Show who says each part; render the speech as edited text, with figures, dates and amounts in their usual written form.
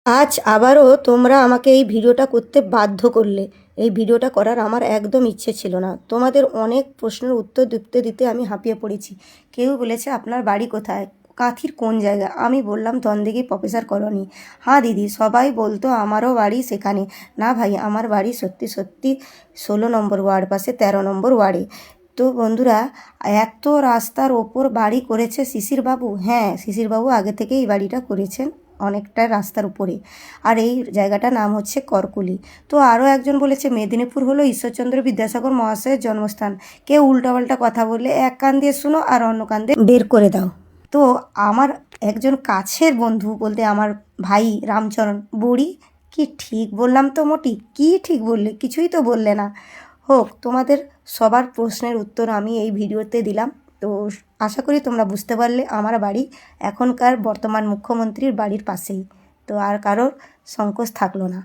Speaker 1: আজ আবারও তোমরা আমাকে এই ভিডিওটা করতে বাধ্য করলে। এই ভিডিওটা করার আমার একদম ইচ্ছে ছিল না। তোমাদের অনেক প্রশ্নের উত্তর দিতে দিতে আমি হাঁপিয়ে পড়েছি। কেউ বলেছে আপনার বাড়ি কোথায়, কাঁথির কোন জায়গা। আমি বললাম ধনদিঘি প্রফেসর কলোনি। হ্যাঁ দিদি, সবাই বলতো আমারও বাড়ি সেখানে। না ভাই, আমার বাড়ি সত্যি সত্যি 16 নম্বর ওয়ার্ড, পাশে 13 নম্বর ওয়ার্ডে। তো বন্ধুরা, এত রাস্তার ওপর বাড়ি করেছে শিশিরবাবু। হ্যাঁ, শিশিরবাবু আগে থেকে এই বাড়িটা করেছেন অনেকটা রাস্তার উপরে। আর এই জায়গাটার নাম হচ্ছে করকুলি। তো আরও একজন বলেছে মেদিনীপুর হলো ঈশ্বরচন্দ্র বিদ্যাসাগর মহাশয়ের জন্মস্থান। কেউ উল্টাপাল্টা কথা বললে এক কান দিয়ে শুনো আর অন্য কান দিয়ে বের করে দাও। তো আমার একজন কাছের বন্ধু বলতে আমার ভাই রামচরণ, বুড়ি কি ঠিক বললাম তো মোটি? কি ঠিক বললে? কিছুই তো বললে না। হোক, তোমাদের সবার প্রশ্নের উত্তর আমি এই ভিডিওতে দিলাম। তো আশা করি তোমরা বুঝতে পারলে আমার বাড়ি এখনকার বর্তমান মুখ্যমন্ত্রীর বাড়ির পাশেই। তো আর কারোর সংকোচ থাকলো না।